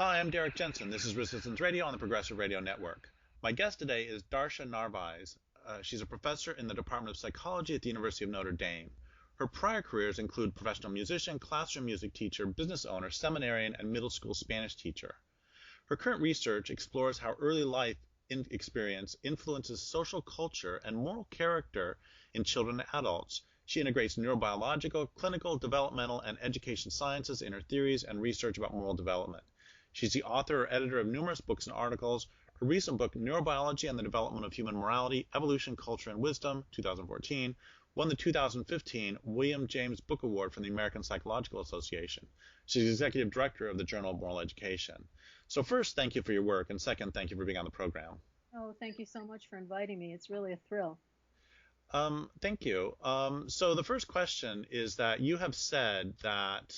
Hi, I'm Derrick Jensen. This is Resistance Radio on the Progressive Radio Network. My guest today is Darcia Narvaez. She's a professor in the Department of Psychology at the University of Notre Dame. Her prior careers include professional musician, classroom music teacher, business owner, seminarian, and middle school Spanish teacher. Her current research explores how early life experience influences social culture and moral character in children and adults. She integrates neurobiological, clinical, developmental, and education sciences in her theories and research about moral development. She's the author or editor of numerous books and articles. Her recent book, Neurobiology and the Development of Human Morality, Evolution, Culture, and Wisdom, 2014, won the 2015 William James Book Award from the American Psychological Association. She's executive director of the Journal of Moral Education. So first, thank you for your work, and second, thank you for being on the program. Oh, thank you so much for inviting me. It's really a thrill. Thank you. So the first question is that you have said that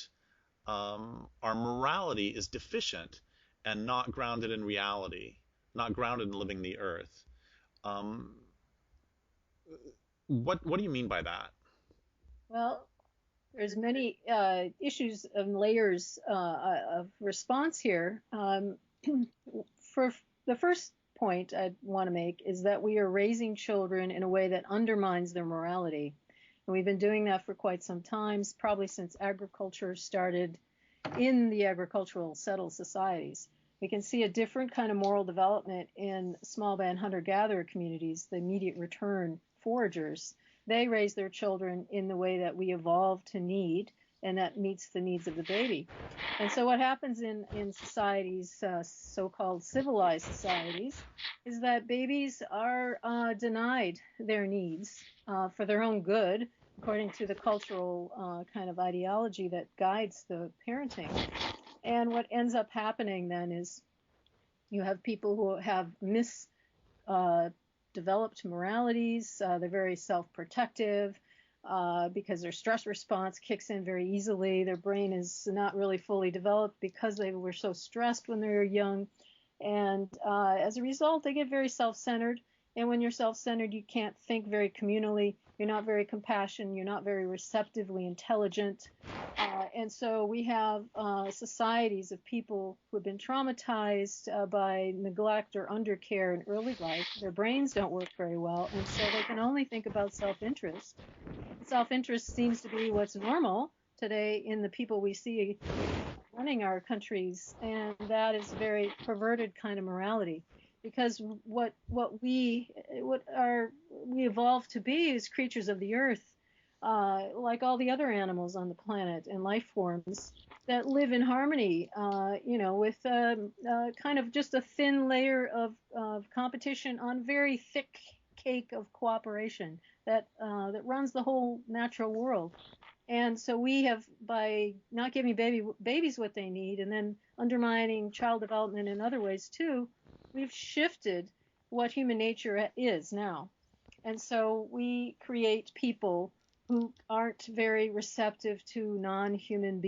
our morality is deficient and not grounded in reality, not grounded in living the earth. What do you mean by that? Well, there's many issues and layers of response here. For the first point I'd want to make is that we are raising children in a way that undermines their morality. And we've been doing that for quite some time, probably since agriculture started in the agricultural settled societies. We can see a different kind of moral development in small band hunter-gatherer communities, the immediate return foragers. They raise their children in the way that we evolved to need, and that meets the needs of the baby. And so what happens in societies, so-called civilized societies, is that babies are denied their needs for their own good, according to the cultural kind of ideology that guides the parenting. And what ends up happening then is you have people who have misdeveloped moralities. They're very self-protective because their stress response kicks in very easily. Their brain is not really fully developed because they were so stressed when they were young. And as a result, they get very self-centered. And when you're self-centered, you can't think very communally. You're not very compassionate. You're not very receptively intelligent. And so we have societies of people who have been traumatized by neglect or undercare in early life. Their brains don't work very well, and so they can only think about self-interest. Self-interest seems to be what's normal today in the people we see running our countries, and that is a very perverted kind of morality. Because what we evolved to be is creatures of the earth, like all the other animals on the planet and life forms that live in harmony, with kind of just a thin layer of competition on very thick cake of cooperation that runs the whole natural world. And so we have, by not giving babies what they need and then undermining child development in other ways too, we've shifted what human nature is now. And so we create people who aren't very receptive to non-human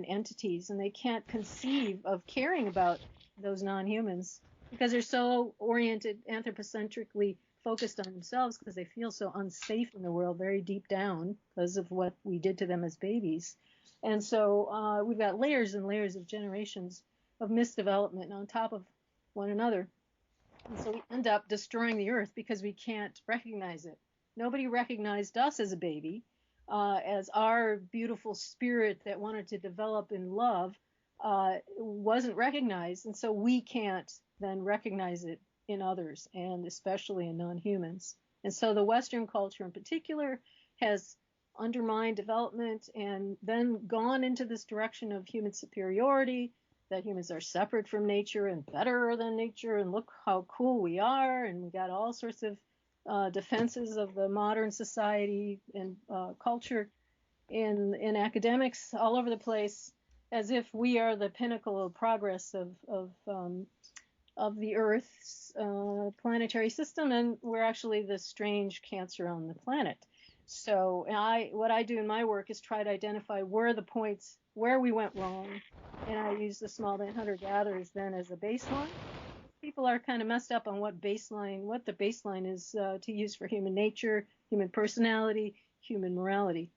entities, and they can't conceive of caring about those non-humans because they're so oriented, anthropocentrically focused on themselves because they feel so unsafe in the world very deep down because of what we did to them as babies. And so we've got layers and layers of generations of misdevelopment on top of one another. And so we end up destroying the earth because we can't recognize it. Nobody recognized us as a baby, as our beautiful spirit that wanted to develop in love wasn't recognized. And so we can't then recognize it in others, and especially in non-humans. And so the Western culture in particular has undermined development and then gone into this direction of human superiority, that humans are separate from nature and better than nature, and look how cool we are, and we got all sorts of defenses of the modern society and culture in academics all over the place, as if we are the pinnacle of progress of the Earth's planetary system, and we're actually the strange cancer on the planet. So what I do in my work is try to identify where the points where we went wrong, and I use the small band hunter-gatherers then as a baseline. People are kind of messed up on what the baseline is to use for human nature, human personality, human morality.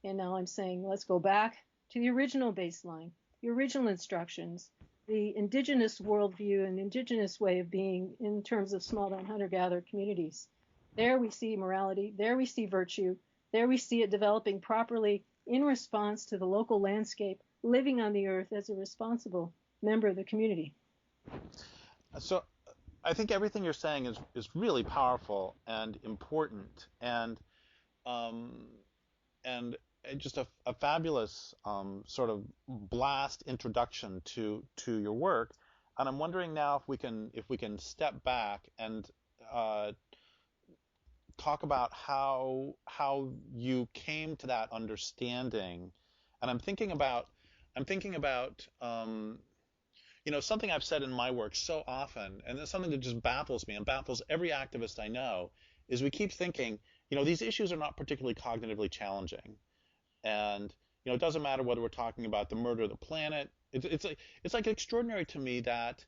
And now I'm saying let's go back to the original baseline. the original instructions, the indigenous worldview and indigenous way of being in terms of small band hunter-gatherer communities. There we see morality, there we see virtue, there we see it developing properly in response to the local landscape, living on the earth as a responsible member of the community. So I think everything you're saying is really powerful and important, and just a fabulous sort of blast introduction to your work. And I'm wondering now if we can step back and talk about how you came to that understanding. And I'm thinking about something I've said in my work so often, and it's something that just baffles me and baffles every activist I know, is we keep thinking, these issues are not particularly cognitively challenging. And, it doesn't matter whether we're talking about the murder of the planet. It's like extraordinary to me that,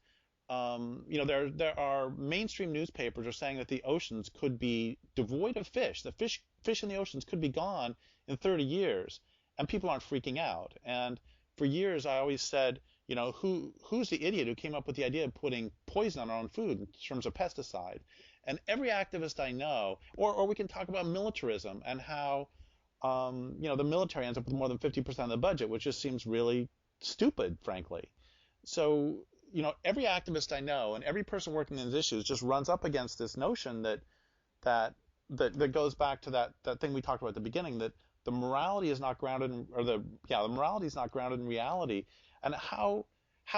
there are mainstream newspapers are saying that the oceans could be devoid of fish. The fish in the oceans could be gone in 30 years, and people aren't freaking out. And for years, I always said, who's the idiot who came up with the idea of putting poison on our own food in terms of pesticide? And every activist I know, or we can talk about militarism and how, the military ends up with more than 50% of the budget, which just seems really stupid, frankly. So, every activist I know and every person working on these issues just runs up against this notion that goes back to that thing we talked about at the beginning, that the morality is not grounded in, the morality is not grounded in reality. And how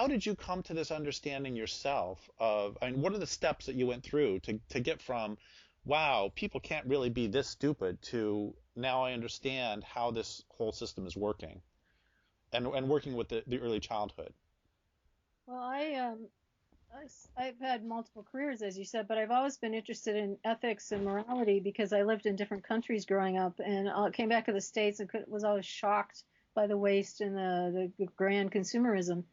did you come to this understanding yourself of, what are the steps that you went through to get from, wow, people can't really be this stupid, to now I understand how this whole system is working and working with the early childhood? Well, I've had multiple careers, as you said, but I've always been interested in ethics and morality because I lived in different countries growing up, and came back to the States and was always shocked by the waste and the grand consumerism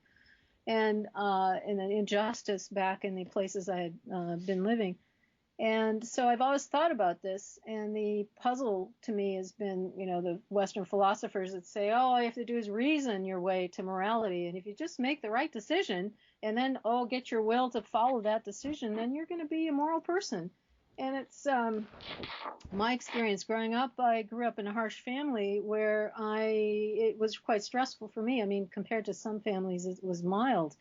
and the injustice back in the places I had been living. And so I've always thought about this, and the puzzle to me has been, the Western philosophers that say, all you have to do is reason your way to morality, and if you just make the right decision and then get your will to follow that decision, then you're going to be a moral person. And it's my experience growing up. I grew up in a harsh family where it was quite stressful for me. I mean, compared to some families, it was mild,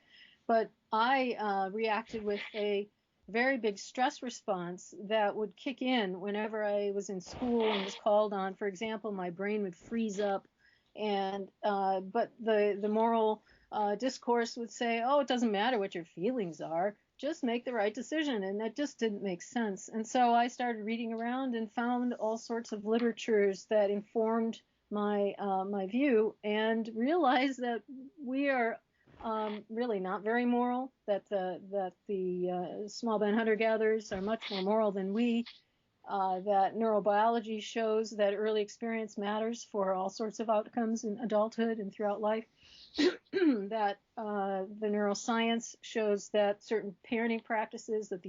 but I reacted with a very big stress response that would kick in whenever I was in school and was called on. For example, my brain would freeze up, and but the moral discourse would say, it doesn't matter what your feelings are, just make the right decision, and that just didn't make sense. And so I started reading around and found all sorts of literatures that informed my view, and realized that we are really not very moral, that the small band hunter-gatherers are much more moral than we, that neurobiology shows that early experience matters for all sorts of outcomes in adulthood and throughout life, that the neuroscience shows that certain parenting practices that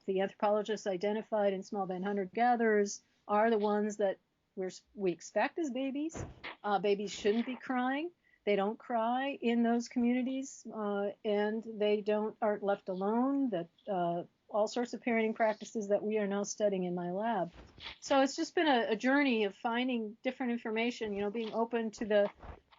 the anthropologists identified in small band hunter-gatherers are the ones that we expect as babies. Babies shouldn't be crying. They don't cry in those communities, and they aren't left alone. That all sorts of parenting practices that we are now studying in my lab. So it's just been a journey of finding different information. Being open to the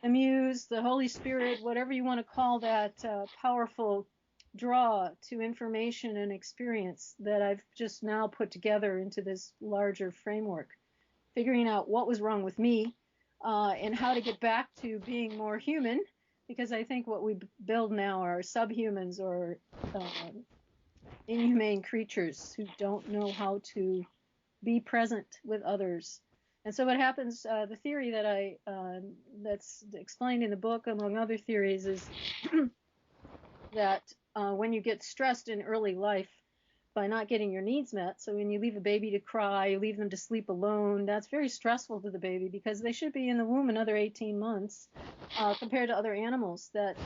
muse, the Holy Spirit, whatever you want to call that powerful draw to information and experience that I've just now put together into this larger framework, figuring out what was wrong with me. And how to get back to being more human, because I think what we build now are subhumans or inhumane creatures who don't know how to be present with others. And so what happens, the theory that that's explained in the book, among other theories, is that when you get stressed in early life by not getting your needs met, so when you leave a baby to cry, you leave them to sleep alone, that's very stressful to the baby, because they should be in the womb another 18 months compared to other animals, that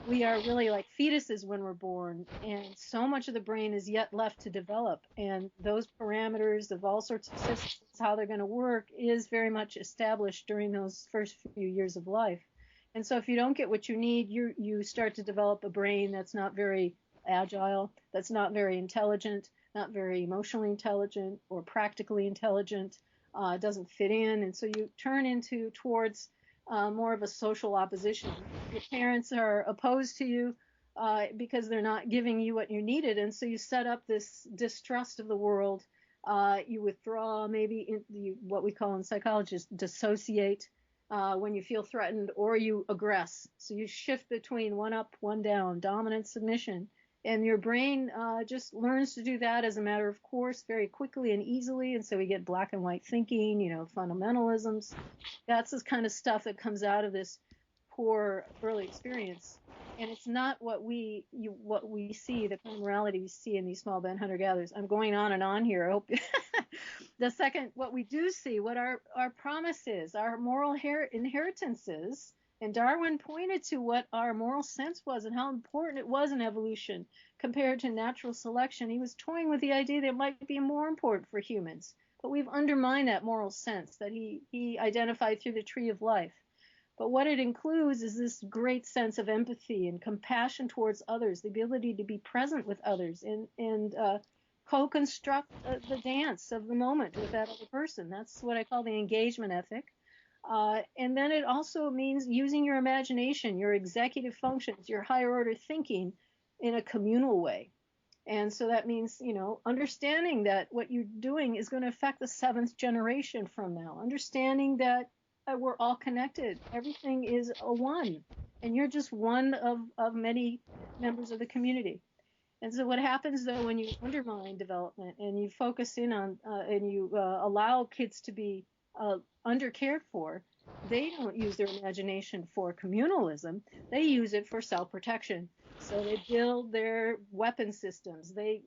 we are really like fetuses when we're born, and so much of the brain is yet left to develop, and those parameters of all sorts of systems, how they're going to work, is very much established during those first few years of life. And so if you don't get what you need, you start to develop a brain that's not very agile, that's not very intelligent, not very emotionally intelligent or practically intelligent, doesn't fit in. And so you turn towards more of a social opposition. Your parents are opposed to you because they're not giving you what you needed. And so you set up this distrust of the world. You withdraw, maybe what we call in psychology dissociate when you feel threatened, or you aggress. So you shift between one up, one down, dominant, submission. And your brain just learns to do that as a matter of course very quickly and easily. And so we get black and white thinking, fundamentalisms. That's the kind of stuff that comes out of this poor early experience. And it's not what we see, the kind of morality we see in these small band hunter-gatherers. I'm going on and on here. I hope the second, what we do see, what our promise is, our moral inheritance is, and Darwin pointed to what our moral sense was and how important it was in evolution compared to natural selection. He was toying with the idea that it might be more important for humans. But we've undermined that moral sense that he identified through the tree of life. But what it includes is this great sense of empathy and compassion towards others, the ability to be present with others and co-construct the dance of the moment with that other person. That's what I call the engagement ethic. And then it also means using your imagination, your executive functions, your higher order thinking in a communal way. And so that means, understanding that what you're doing is going to affect the seventh generation from now, understanding that we're all connected. Everything is a one, and you're just one of many members of the community. And so what happens, though, when you undermine development and you focus in on and you allow kids to be undercared for, they don't use their imagination for communalism. They use it for self-protection. So they build their weapon systems. They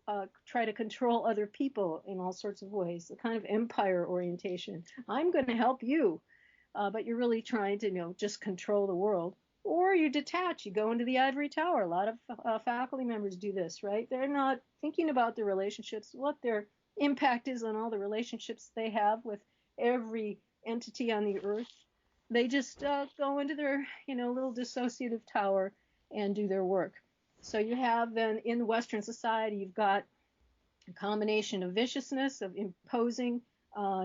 try to control other people in all sorts of ways, a kind of empire orientation. I'm going to help you. But you're really trying to, just control the world. Or you detach, you go into the ivory tower. A lot of faculty members do this, right? They're not thinking about their relationships, what their impact is on all the relationships they have with every entity on the earth. They just go into their, little dissociative tower and do their work. So you have then in Western society, you've got a combination of viciousness, of imposing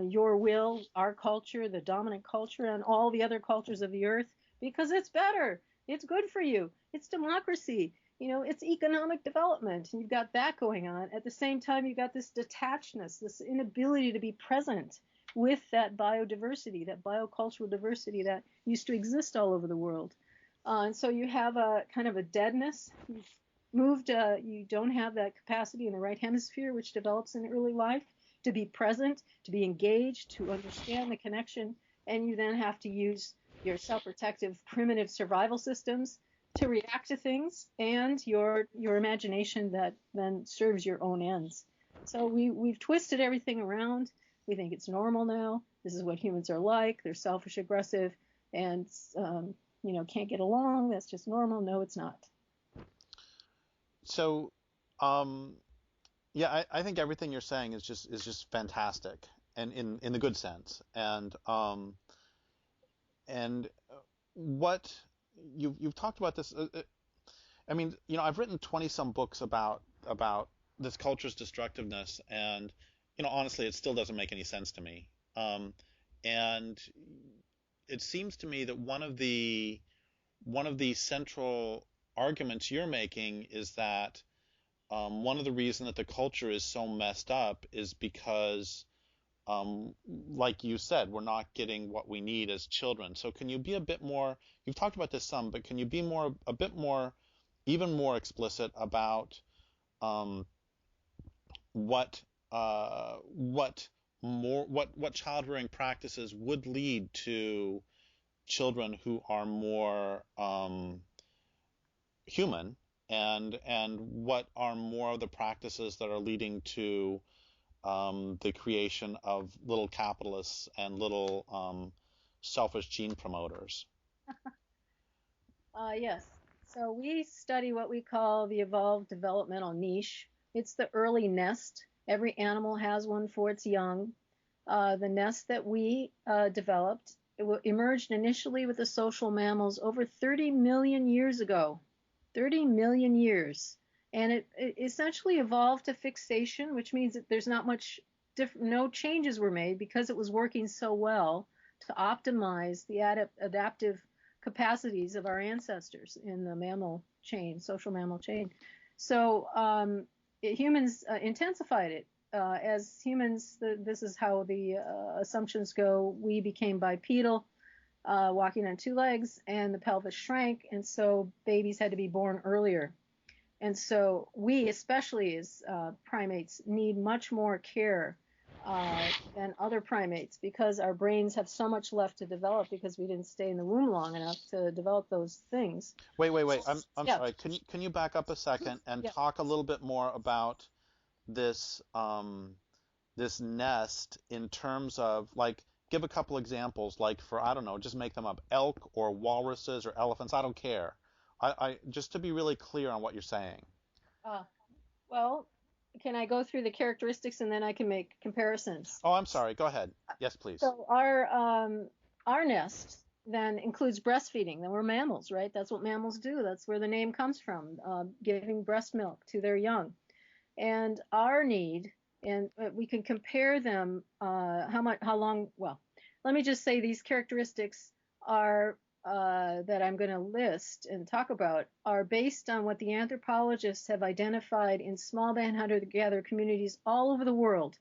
your will, our culture, the dominant culture, and all the other cultures of the earth, because it's better, it's good for you, it's democracy, it's economic development, and you've got that going on. At the same time, you've got this detachedness, this inability to be present with that biodiversity, that biocultural diversity that used to exist all over the world. And so you have a kind of a deadness. You've moved, you don't have that capacity in the right hemisphere, which develops in early life, to be present, to be engaged, to understand the connection, and you then have to use your self-protective primitive survival systems to react to things, and your imagination that then serves your own ends. So we've twisted everything around. We think it's normal now. This is what humans are like. They're selfish, aggressive, and can't get along. That's just normal. No, it's not. So, yeah, I think everything you're saying is just fantastic, and in the good sense. And what you've talked about this. I've written 20 some books about this culture's destructiveness, and honestly, it still doesn't make any sense to me. And it seems to me that one of the central arguments you're making is that one of the reasons that the culture is so messed up is because, like you said, we're not getting what we need as children. So can you be a bit more, you've talked about this some, but can you be a bit more, even more explicit about what child rearing practices would lead to children who are more human, and what are more of the practices that are leading to the creation of little capitalists and little selfish gene promoters? Yes. So we study what we call the evolved developmental niche. It's the early nest. Every animal has one for its young. The nest that we developed emerged initially with the social mammals over 30 million years ago. 30 million years. And it essentially evolved to fixation, which means that there's not much no changes were made because it was working so well to optimize the adaptive capacities of our ancestors in the mammal chain, social mammal chain. So humans intensified it. As humans, this is how the assumptions go. We became bipedal, walking on two legs, and the pelvis shrank, and so babies had to be born earlier. And so we, especially as primates, need much more care than other primates because our brains have so much left to develop because we didn't stay in the womb long enough to develop those things. Wait. I'm sorry. Can you back up a second and talk a little bit more about this this nest in terms of, like, give a couple examples, like, for, I don't know, just make them up, elk or walruses or elephants, I don't care. I just to be really clear on what you're saying. Well, can I go through the characteristics and then I can make comparisons? Oh, I'm sorry. Go ahead. Yes, please. So our nest then includes breastfeeding. Then we're mammals, right? That's what mammals do. That's where the name comes from, giving breast milk to their young. And our need, and we can compare them, how long, well, let me just say these characteristics are that I'm going to list and talk about are based on what the anthropologists have identified in small band hunter-gatherer communities all over the world.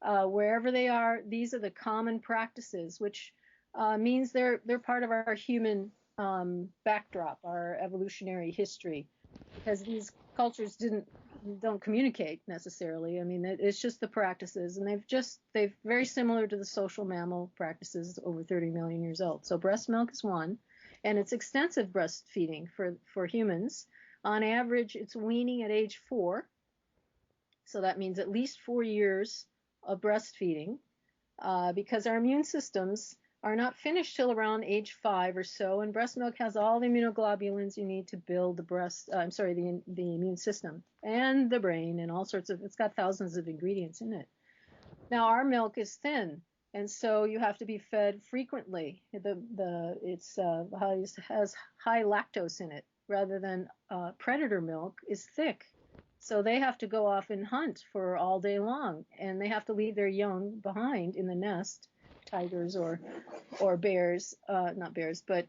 Wherever they are, these are the common practices, which means they're part of our human backdrop, our evolutionary history, because these cultures don't communicate necessarily. I mean, it's just the practices, and they've very similar to the social mammal practices over 30 million years old. So breast milk is one, and it's extensive breastfeeding for humans. On average, it's weaning at age 4. So that means at least 4 years of breastfeeding, because our immune systems are not finished till around age 5 or so, and breast milk has all the immunoglobulins you need to build the immune system and the brain and all sorts of, it's got thousands of ingredients in it. Now our milk is thin, and so you have to be fed frequently. It has high lactose in it, rather than predator milk is thick. So they have to go off and hunt for all day long, and they have to leave their young behind in the nest. Tigers or bears, not bears, but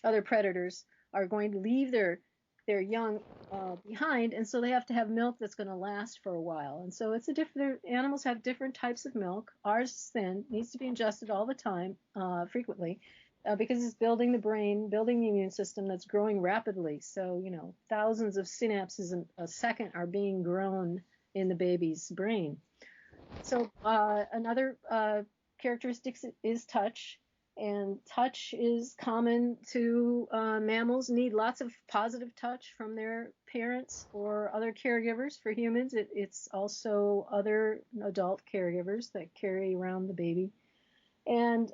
other predators are going to leave their young behind, and so they have to have milk that's going to last for a while. And so animals have different types of milk. Ours is thin, needs to be ingested all the time, frequently, because it's building the brain, building the immune system that's growing rapidly. So, thousands of synapses a second are being grown in the baby's brain. So another characteristics is touch, and touch is common to mammals. Need lots of positive touch from their parents or other caregivers. For humans, it's also other adult caregivers that carry around the baby. And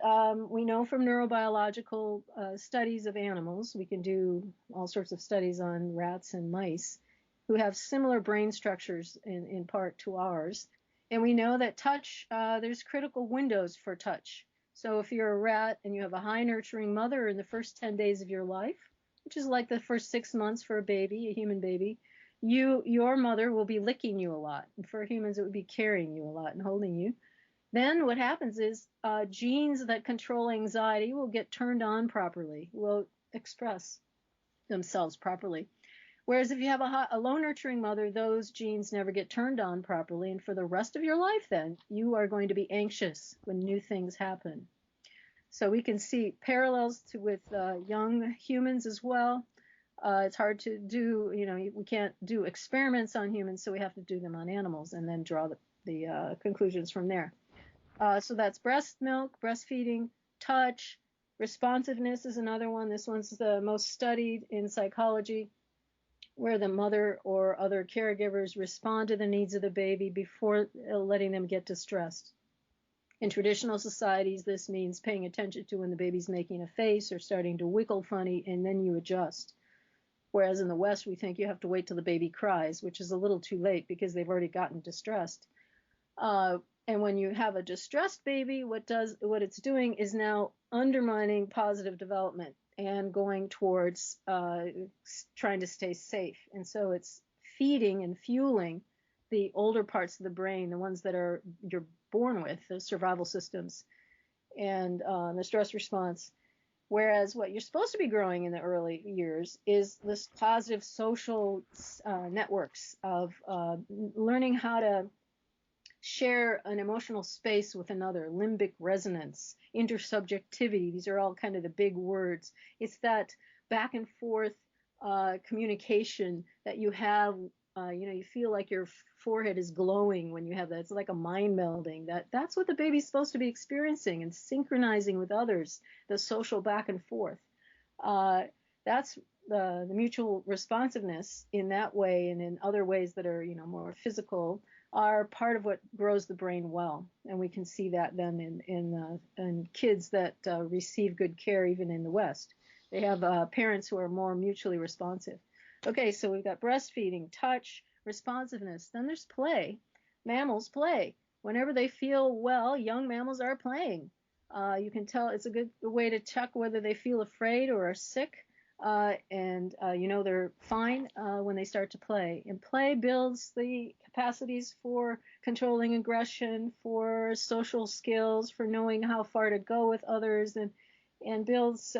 we know from neurobiological studies of animals, we can do all sorts of studies on rats and mice who have similar brain structures in part to ours. And we know that touch, there's critical windows for touch. So if you're a rat and you have a high nurturing mother in the first 10 days of your life, which is like the first 6 months for a human baby, your mother will be licking you a lot. And for humans, it would be carrying you a lot and holding you. Then what happens is genes that control anxiety will get turned on properly, will express themselves properly. Whereas if you have a low nurturing mother, those genes never get turned on properly. And for the rest of your life, then, you are going to be anxious when new things happen. So we can see parallels with young humans as well. It's hard to do, we can't do experiments on humans, so we have to do them on animals and then draw the conclusions from there. So that's breast milk, breastfeeding, touch. Responsiveness is another one. This one's the most studied in psychology, where the mother or other caregivers respond to the needs of the baby before letting them get distressed. In traditional societies, this means paying attention to when the baby's making a face or starting to wiggle funny, and then you adjust. Whereas in the West, we think you have to wait till the baby cries, which is a little too late because they've already gotten distressed. And when you have a distressed baby, what it's doing is now undermining positive development and going towards trying to stay safe. And so it's feeding and fueling the older parts of the brain, the ones that you're born with, the survival systems and the stress response. Whereas what you're supposed to be growing in the early years is this positive social networks of learning how to share an emotional space with another, limbic resonance, intersubjectivity. These are all kind of the big words. It's that back and forth communication that you have. You feel like your forehead is glowing when you have that. It's like a mind melding. That's what the baby's supposed to be experiencing, and synchronizing with others, the social back and forth. That's the mutual responsiveness in that way, and in other ways that are more physical, are part of what grows the brain well. And we can see that then in kids that receive good care, even in the West. They have parents who are more mutually responsive. Okay, so we've got breastfeeding, touch, responsiveness. Then there's play. Mammals play. Whenever they feel well, young mammals are playing. You can tell it's a good way to check whether they feel afraid or are sick. And they're fine when they start to play. And play builds the capacities for controlling aggression, for social skills, for knowing how far to go with others, and builds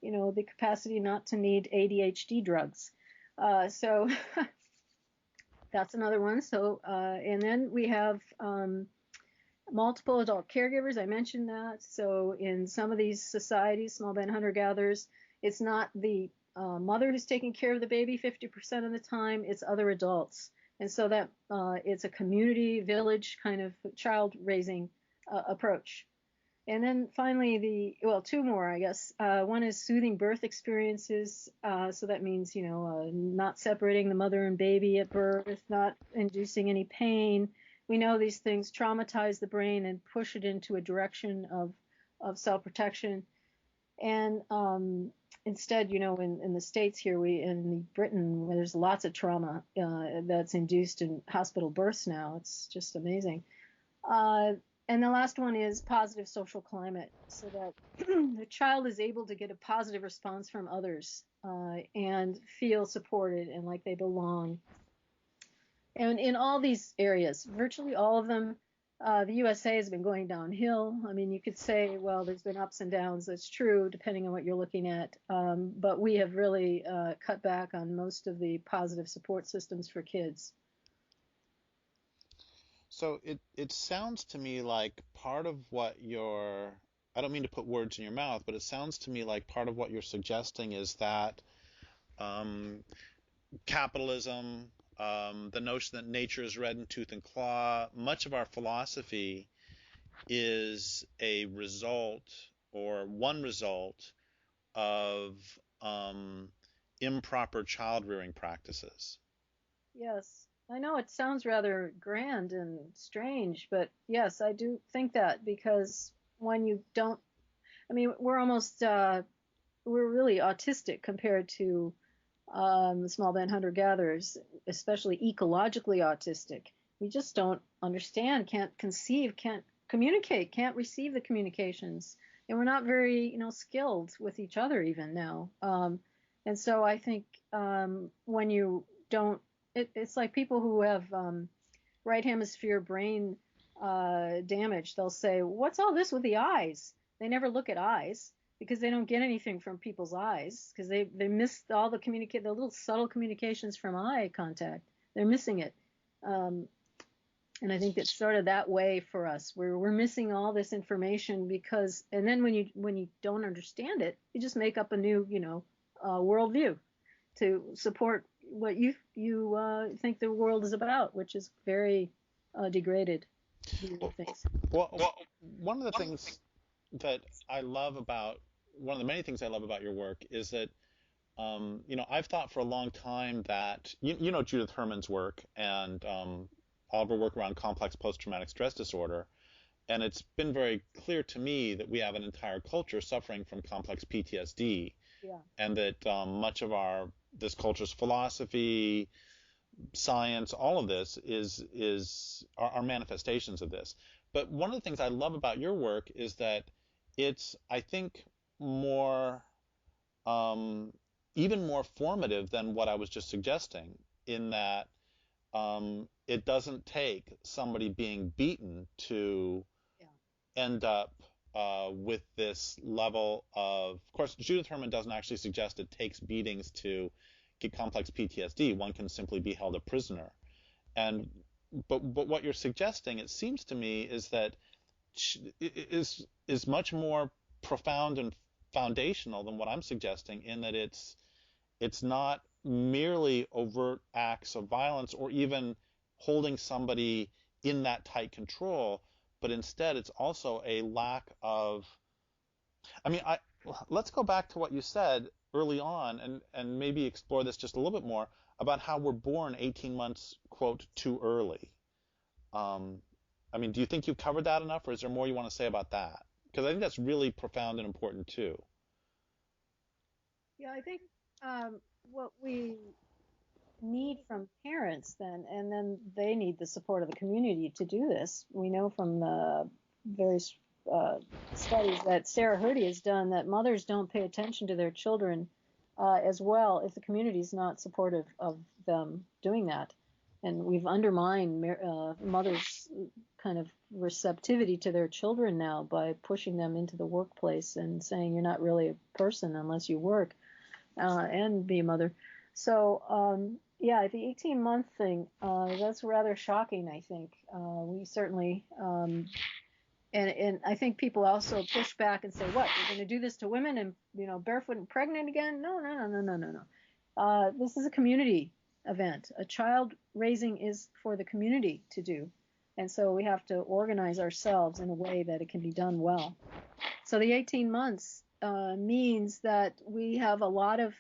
the capacity not to need ADHD drugs. So that's another one. So and then we have multiple adult caregivers. I mentioned that. So in some of these societies, small band hunter-gatherers, it's not the mother who's taking care of the baby 50% of the time, it's other adults. And so that it's a community, village kind of child raising approach. And then finally, two more, I guess. One is soothing birth experiences. So that means, not separating the mother and baby at birth, not inducing any pain. We know these things traumatize the brain and push it into a direction of self-protection. And instead, in the States here, in Britain, where there's lots of trauma that's induced in hospital births now. It's just amazing. And the last one is positive social climate, so that the child is able to get a positive response from others and feel supported and like they belong. And in all these areas, virtually all of them, the USA has been going downhill. I mean, you could say, well, there's been ups and downs. That's true, depending on what you're looking at. But we have really cut back on most of the positive support systems for kids. So it sounds to me like part of what I don't mean to put words in your mouth, but it sounds to me like part of what you're suggesting is that capitalism, the notion that nature is red in tooth and claw, much of our philosophy is a result, or one result, of improper child rearing practices. Yes. I know it sounds rather grand and strange, but yes, I do think that, because when you don't, I mean, we're really autistic compared to the small band hunter-gatherers, especially ecologically autistic. We just don't understand, can't conceive, can't communicate, can't receive the communications, and we're not very, skilled with each other even now. And so I think when you don't, it's like people who have right hemisphere brain damage. They'll say, "What's all this with the eyes?" They never look at eyes because they don't get anything from people's eyes, because they miss all the little subtle communications from eye contact. They're missing it. And I think it's sort of that way for us, where we're missing all this information because, and then when you don't understand it, you just make up a new, worldview to support what you think the world is about, which is very degraded. Well, one of the things that I love about, one of the many things I love about your work is that, I've thought for a long time that, Judith Herman's work and all of her work around complex post-traumatic stress disorder, and it's been very clear to me that we have an entire culture suffering from complex PTSD, yeah. And that much of this culture's philosophy, science, all of this are manifestations of this. But one of the things I love about your work is that it's, I think, more um, even more formative than what I was just suggesting, in that it doesn't take somebody being beaten to end up with this level of course, Judith Herman doesn't actually suggest it takes beatings to get complex PTSD. One can simply be held a prisoner. And but what you're suggesting, it seems to me, is that is much more profound and foundational than what I'm suggesting, in that it's not merely overt acts of violence or even holding somebody in that tight control, but instead it's also a lack of, I mean, let's go back to what you said early on, and maybe explore this just a little bit more about how we're born 18 months, quote, too early. I mean, do you think you've covered that enough, or is there more you want to say about that? Because I think that's really profound and important too. Yeah, I think what we need from parents then, and then they need the support of the community to do this. We know from the various studies that Sarah Hrdy has done that mothers don't pay attention to their children as well if the community is not supportive of them doing that. And we've undermined mothers' kind of receptivity to their children now by pushing them into the workplace and saying you're not really a person unless you work and be a mother. So yeah, the 18-month thing, that's rather shocking, I think. We certainly, and I think people also push back and say, what, you're going to do this to women and, barefoot and pregnant again? No, no, no, no, no, no, no. This is a community event. A child raising is for the community to do. And so we have to organize ourselves in a way that it can be done well. So the 18 months means that we have a lot of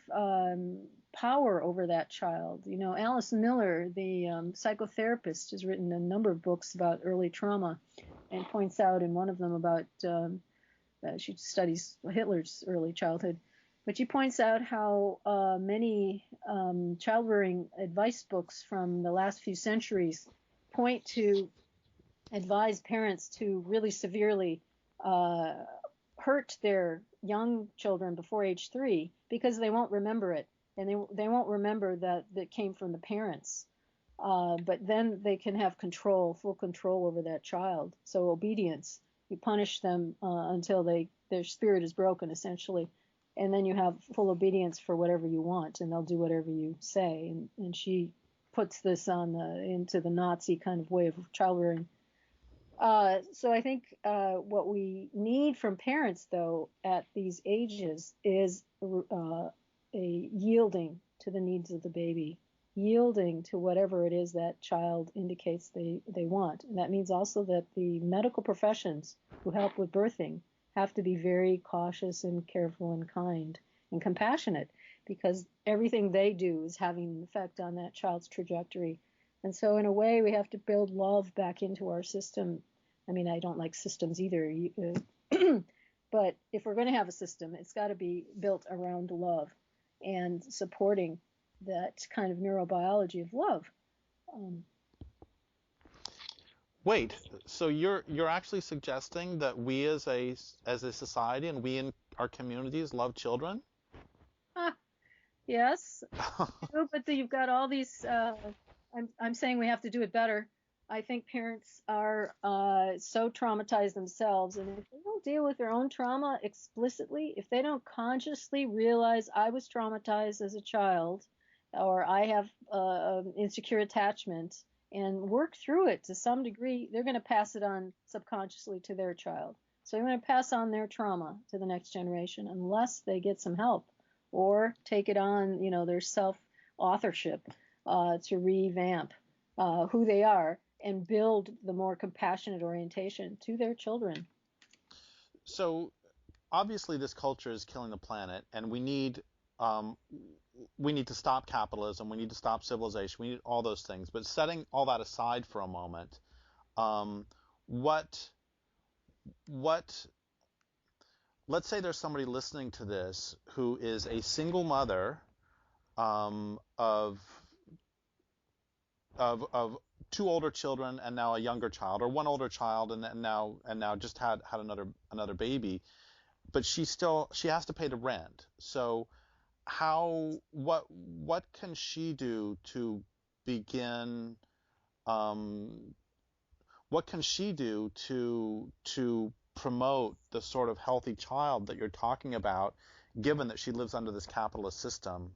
power over that child. Alice Miller, the psychotherapist, has written a number of books about early trauma and points out in one of them about, she studies Hitler's early childhood, but she points out how many child-rearing advice books from the last few centuries point to advise parents to really severely hurt their young children before age 3 because they won't remember it, and they won't remember that came from the parents. But then they can have full control over that child. So obedience, you punish them until their spirit is broken, essentially, and then you have full obedience for whatever you want, and they'll do whatever you say. And she puts this into the Nazi kind of way of child rearing. So I think what we need from parents, though, at these ages is a yielding to the needs of the baby, yielding to whatever it is that child indicates they want. And that means also that the medical professions who help with birthing have to be very cautious and careful and kind and compassionate, because everything they do is having an effect on that child's trajectory. And so in a way, we have to build love back into our system. I mean, I don't like systems either, but if we're going to have a system, it's got to be built around love and supporting that kind of neurobiology of love. Wait, so you're actually suggesting that we as a society and we in our communities love children? Yes, but you've got all these. I'm saying we have to do it better. I think parents are so traumatized themselves, and if they don't deal with their own trauma explicitly, if they don't consciously realize I was traumatized as a child, or I have insecure attachment, and work through it to some degree, they're going to pass it on subconsciously to their child. So they're going to pass on their trauma to the next generation unless they get some help or take it on, their self-authorship to revamp who they are and build the more compassionate orientation to their children. So obviously this culture is killing the planet, and we need to stop capitalism, we need to stop civilization, we need all those things. But setting all that aside for a moment, let's say there's somebody listening to this who is a single mother of of two older children and now a younger child, or one older child and now just had another baby, but she has to pay the rent. So what can she do to begin, what can she do to promote the sort of healthy child that you're talking about, given that she lives under this capitalist system?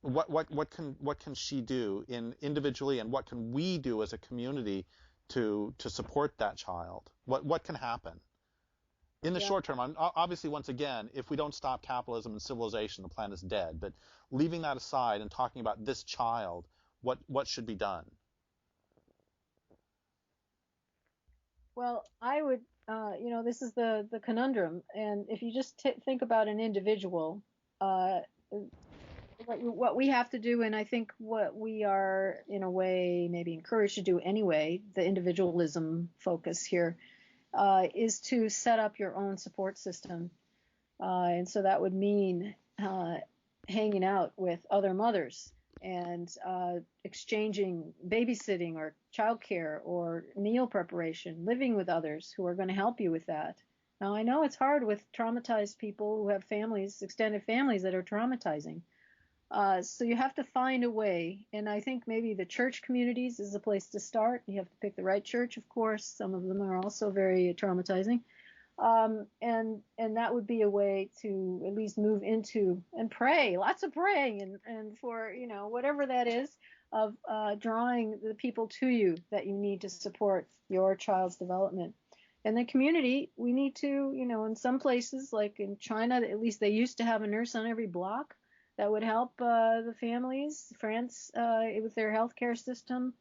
What can she do individually, and what can we do as a community to support that child? What can happen in the short term? Obviously, once again, if we don't stop capitalism and civilization, the planet's dead. But leaving that aside and talking about this child, what should be done? Well, I would, this is the conundrum. And if you just think about an individual, what we have to do, and I think what we are in a way maybe encouraged to do anyway, the individualism focus here, is to set up your own support system. And so that would mean hanging out with other mothers and exchanging babysitting or childcare or meal preparation, living with others who are going to help you with that. Now, I know it's hard with traumatized people who have families, extended families that are traumatizing. So you have to find a way, and I think maybe the church communities is a place to start. You have to pick the right church, of course. Some of them are also very traumatizing. And that would be a way to at least move into and pray, lots of praying, and for, whatever that is, of drawing the people to you that you need to support your child's development. And the community, we need to, in some places, like in China, at least they used to have a nurse on every block that would help the families. France, with their healthcare system.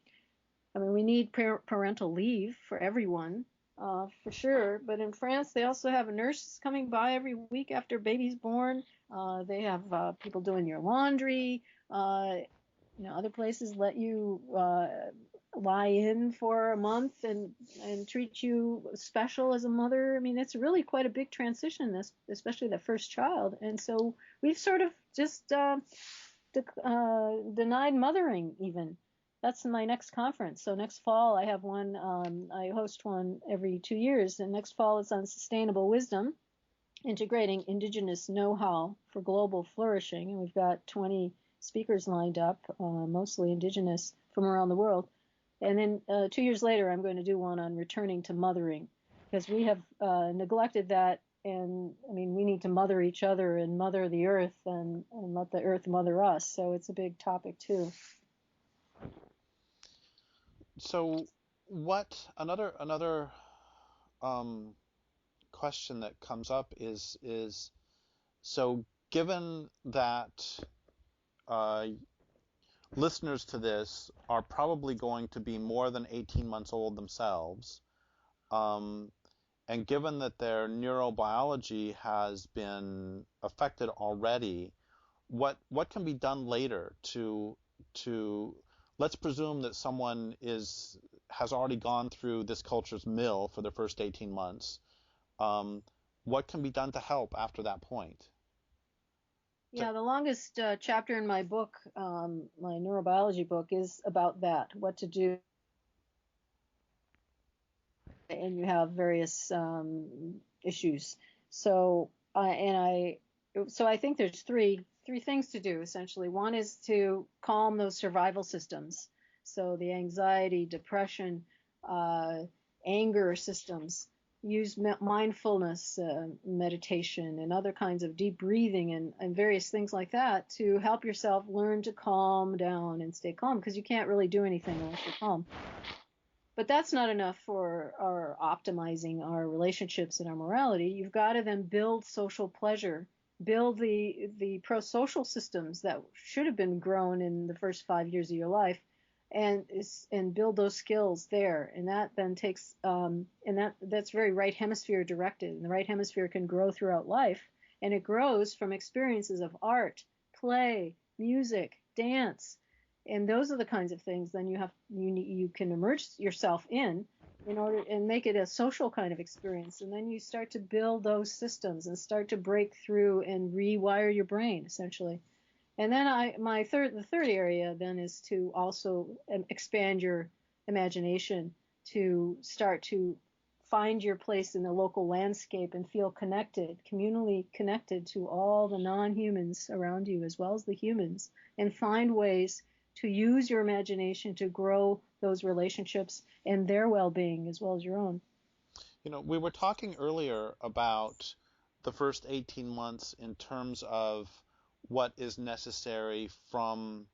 I mean, we need parental leave for everyone, for sure. But in France, they also have nurses coming by every week after baby's born. They have people doing your laundry. Other places let you lie in for a month and treat you special as a mother. I mean, it's really quite a big transition, especially the first child. And so we've sort of just denied mothering even. That's my next conference. So next fall I have one, I host one every 2 years, and next fall it's on sustainable wisdom, integrating indigenous know-how for global flourishing. And we've got 20 speakers lined up, mostly indigenous from around the world. And then 2 years later, I'm going to do one on returning to mothering, because we have neglected that. And I mean, we need to mother each other and mother the earth and let the earth mother us. So it's a big topic too. So another question that comes up is so given that listeners to this are probably going to be more than 18 months old themselves, and given that their neurobiology has been affected already, what can be done later to let's presume that someone has already gone through this culture's mill for their first 18 months. What can be done to help after that point? Yeah, the longest chapter in my book, my neurobiology book, is about that, what to do. And you have various issues. So I think there's three things to do, essentially. One is to calm those survival systems. So the anxiety, depression, anger systems. Use mindfulness, meditation, and other kinds of deep breathing and various things like that to help yourself learn to calm down and stay calm, because you can't really do anything unless you're calm. But that's not enough for our optimizing our relationships and our morality. You've got to then build social pleasure, build the pro-social systems that should have been grown in the first 5 years of your life, and build those skills there. And that then takes that's very right hemisphere directed. And the right hemisphere can grow throughout life, and it grows from experiences of art, play, music, dance. And those are the kinds of things then you can immerse yourself in order and make it a social kind of experience. And then you start to build those systems and start to break through and rewire your brain, essentially. And then the third area then is to also expand your imagination, to start to find your place in the local landscape and feel connected, communally connected to all the non-humans around you as well as the humans, and find ways to use your imagination to grow those relationships and their well-being as well as your own. We were talking earlier about the first 18 months in terms of what is necessary from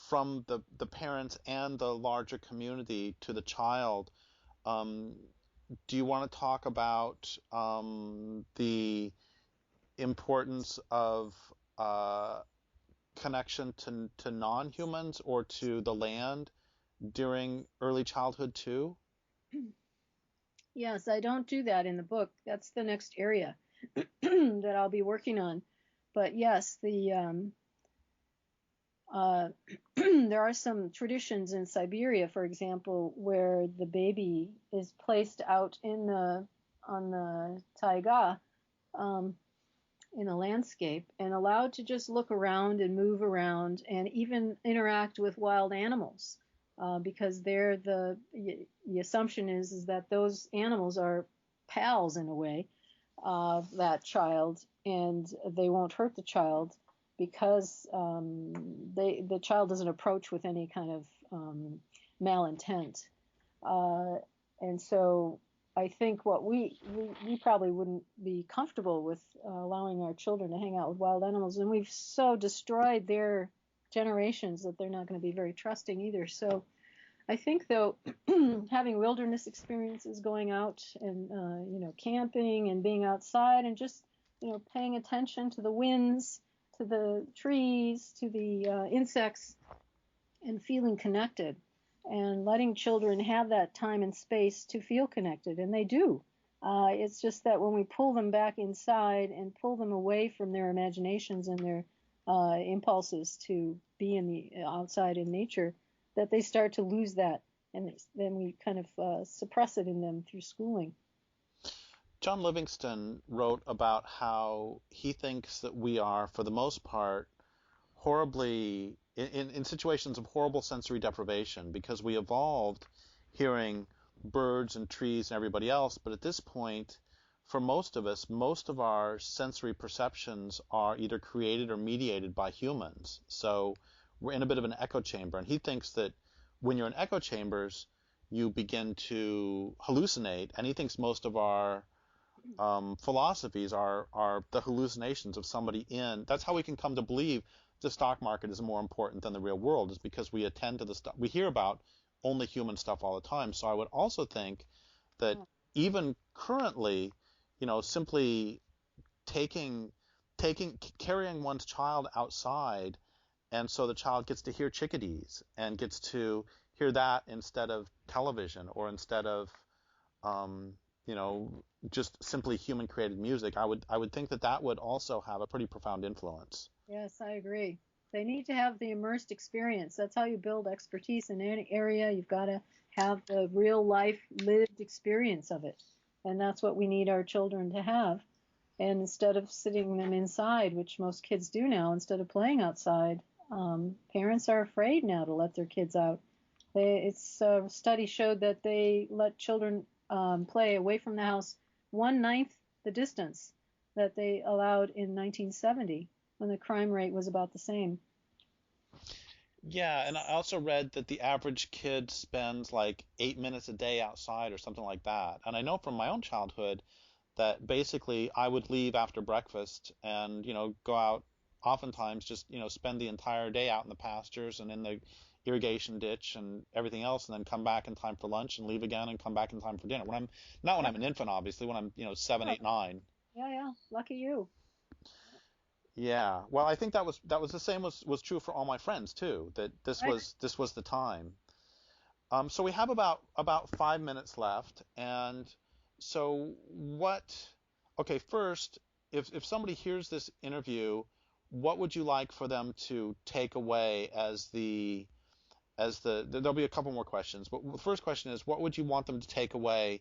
the parents and the larger community to the child. Do you want to talk about the importance of connection to non-humans or to the land during early childhood too? Yes, I don't do that in the book. That's the next area that I'll be working on. But yes, there are some traditions in Siberia, for example, where the baby is placed out on the taiga, in a landscape, and allowed to just look around and move around and even interact with wild animals, because the assumption is that those animals are pals in a way of that child, and they won't hurt the child because the child doesn't approach with any kind of malintent. And so I think what we probably wouldn't be comfortable with allowing our children to hang out with wild animals, and we've so destroyed their generations that they're not going to be very trusting either. So I think, though, having wilderness experiences, going out and camping and being outside and just paying attention to the winds, to the trees, to the insects, and feeling connected, and letting children have that time and space to feel connected, and they do. It's just that when we pull them back inside and pull them away from their imaginations and their impulses to be in the outside in nature, that they start to lose that, and then we kind of suppress it in them through schooling. John Livingston wrote about how he thinks that we are, for the most part, horribly in situations of horrible sensory deprivation, because we evolved hearing birds and trees and everybody else, but at this point, for most of us, most of our sensory perceptions are either created or mediated by humans. So we're in a bit of an echo chamber, and he thinks that when you're in echo chambers, you begin to hallucinate, and he thinks most of our philosophies are the hallucinations of somebody in. That's how we can come to believe the stock market is more important than the real world, is because we attend to the stuff. We hear about only human stuff all the time. So I would also think that even currently, simply carrying one's child outside, and so the child gets to hear chickadees and gets to hear that instead of television or instead of just simply human created music. I would think that would also have a pretty profound influence. Yes, I agree. They need to have the immersed experience. That's how you build expertise in any area. You've got to have the real life lived experience of it. And that's what we need our children to have. And instead of sitting them inside, which most kids do now, instead of playing outside, parents are afraid now to let their kids out. A study showed that they let children play away from the house 1/9 the distance that they allowed in 1970, when the crime rate was about the same. Yeah, and I also read that the average kid spends like 8 minutes a day outside or something like that. And I know from my own childhood that basically I would leave after breakfast and, go out, oftentimes just, spend the entire day out in the pastures and in the irrigation ditch and everything else, and then come back in time for lunch and leave again and come back in time for dinner. When I'm an infant, obviously, when I'm 7, 8, 9. Yeah, lucky you. Yeah, well, I think that was the same was true for all my friends too. That this was the time. So we have about 5 minutes left, and so what? Okay, first, if somebody hears this interview, what would you like for them to take away there'll be a couple more questions, but the first question is, what would you want them to take away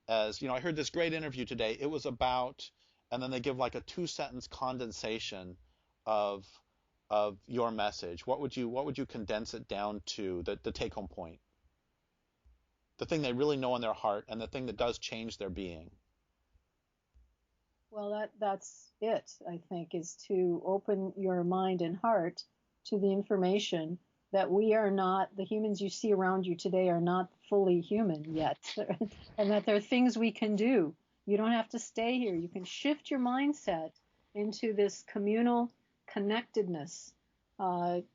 as, I heard this great interview today. It was about, and then they give like a 2-sentence condensation of of your message, what would you condense it down to, the take-home point, the thing they really know in their heart, and the thing that does change their being? Well, that's it, I think, is to open your mind and heart to the information that we are not, the humans you see around you today are not fully human yet, and that there are things we can do. You don't have to stay here. You can shift your mindset into this communal connectedness.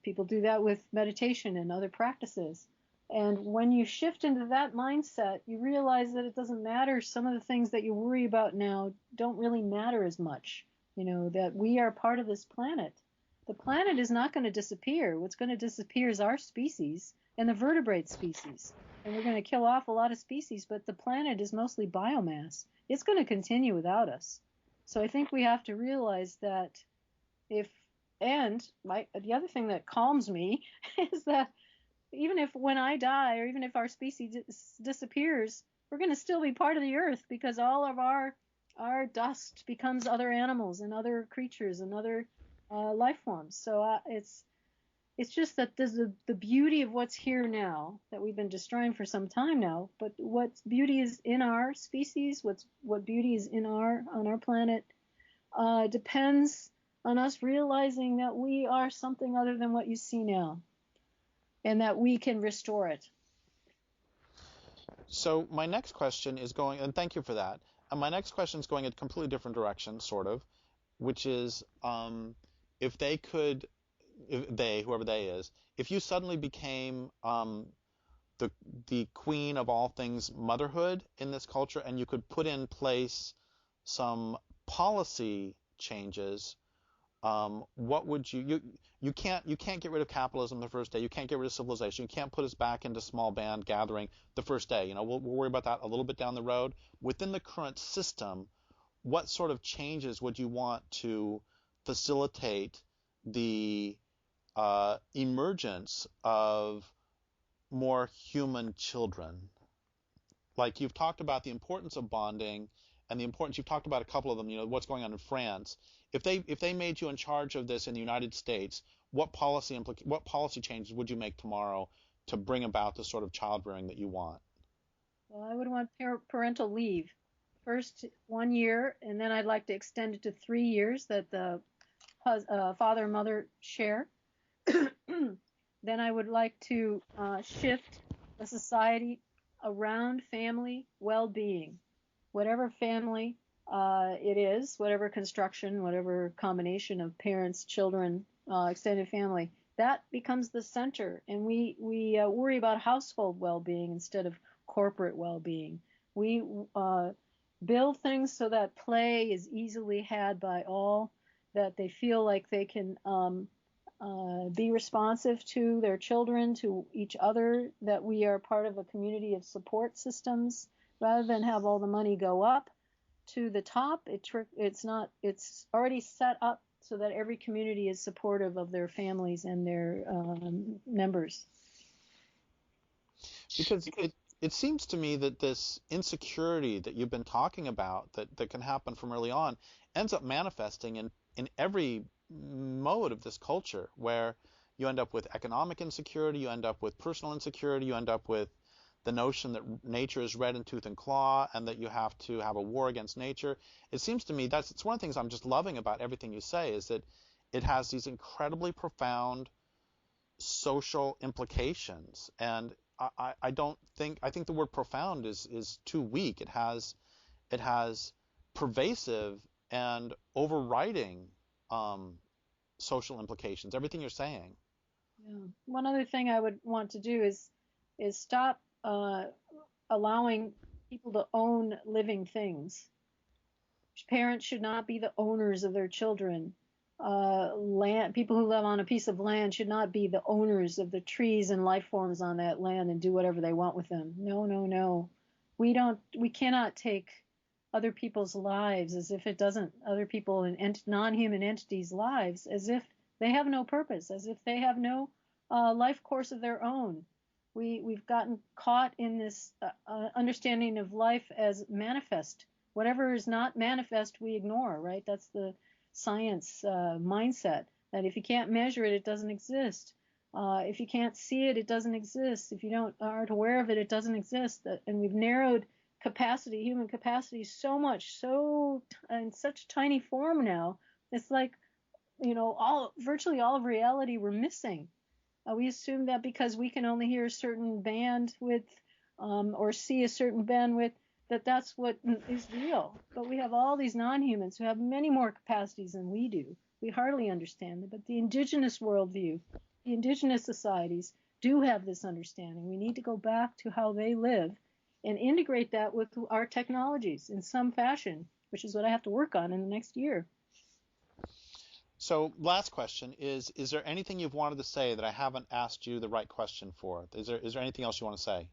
People do that with meditation and other practices. And when you shift into that mindset, you realize that it doesn't matter. Some of the things that you worry about now don't really matter as much. That we are part of this planet. The planet is not going to disappear. What's going to disappear is our species and the vertebrate species. And we're going to kill off a lot of species, but the planet is mostly biomass. It's going to continue without us. So I think we have to realize that the other thing that calms me is that even if when I die, or even if our species disappears, we're going to still be part of the earth, because all of our dust becomes other animals and other creatures and other life forms. So it's just that there's the beauty of what's here now that we've been destroying for some time now. But what beauty is in our species, what beauty is on our planet, depends on us realizing that we are something other than what you see now, and that we can restore it. So my next question is going, and thank you for that. And my next question is going a completely different direction, sort of, which is, if whoever they is, if you suddenly became the queen of all things motherhood in this culture, and you could put in place some policy changes, what would you can't get rid of capitalism the first day. You can't get rid of civilization. You can't put us back into small band gathering the first day. We'll worry about that a little bit down the road. Within the current system, what sort of changes would you want to facilitate the emergence of more human children? Like, you've talked about the importance of bonding, and the importance, you've talked about a couple of them, what's going on in France. If they made you in charge of this in the United States, what policy changes would you make tomorrow to bring about the sort of child rearing that you want? Well, I would want parental leave. First 1 year, and then I'd like to extend it to 3 years that the father and mother share. Then I would like to shift a society around family well-being. Whatever family it is, whatever construction, whatever combination of parents, children, extended family, that becomes the center. And we worry about household well-being instead of corporate well-being. We build things so that play is easily had by all, that they feel like they can be responsive to their children, to each other, that we are part of a community of support systems, rather than have all the money go up to the top. It's already set up so that every community is supportive of their families and their members. Because it seems to me that this insecurity that you've been talking about, that can happen from early on, ends up manifesting in every mode of this culture, where you end up with economic insecurity, you end up with personal insecurity, you end up with the notion that nature is red in tooth and claw, and that you have to have a war against nature. It seems to me it's one of the things I'm just loving about everything you say, is that it has these incredibly profound social implications. And I think the word profound is too weak. It has pervasive and overriding social implications, everything you're saying. Yeah. One other thing I would want to do is stop allowing people to own living things. Parents should not be the owners of their children. People who live on a piece of land should not be the owners of the trees and life forms on that land and do whatever they want with them. No, no, no. We cannot take other people's lives as if other people and non-human entities' lives as if they have no purpose, as if they have no life course of their own. We've gotten caught in this understanding of life as manifest. Whatever is not manifest, we ignore, right? That's the science mindset. that if you can't measure it, it doesn't exist. If you can't see it, it doesn't exist. If you aren't aware of it, it doesn't exist. And we've narrowed capacity, human capacity, so much, in such tiny form now. It's like, virtually all of reality we're missing. We assume that because we can only hear a certain bandwidth or see a certain bandwidth, that's what is real. But we have all these non-humans who have many more capacities than we do. We hardly understand it. But the indigenous worldview, the indigenous societies do have this understanding. We need to go back to how they live and integrate that with our technologies in some fashion, which is what I have to work on in the next year. So last question is there anything you've wanted to say that I haven't asked you the right question for? Is there anything else you want to say?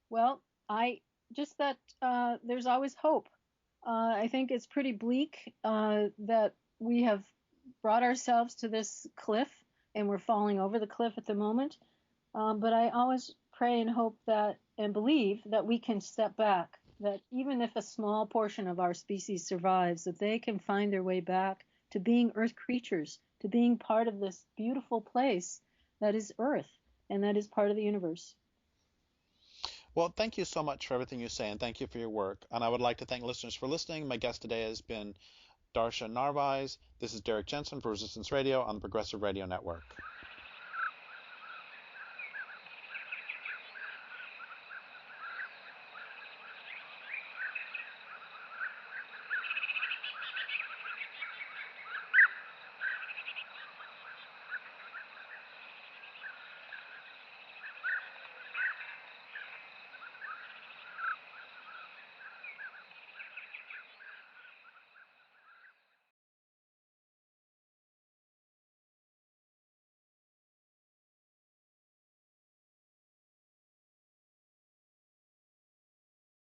Well, there's always hope. I think it's pretty bleak that we have brought ourselves to this cliff and we're falling over the cliff at the moment. But I always pray and hope and believe that we can step back, that even if a small portion of our species survives, that they can find their way back to being earth creatures, to being part of this beautiful place that is Earth and that is part of the universe. Well, thank you so much for everything you say, and thank you for your work. And I would like to thank listeners for listening. My guest today has been Darcia Narvaez. This is Derrick Jensen for Resistance Radio on the Progressive Radio Network.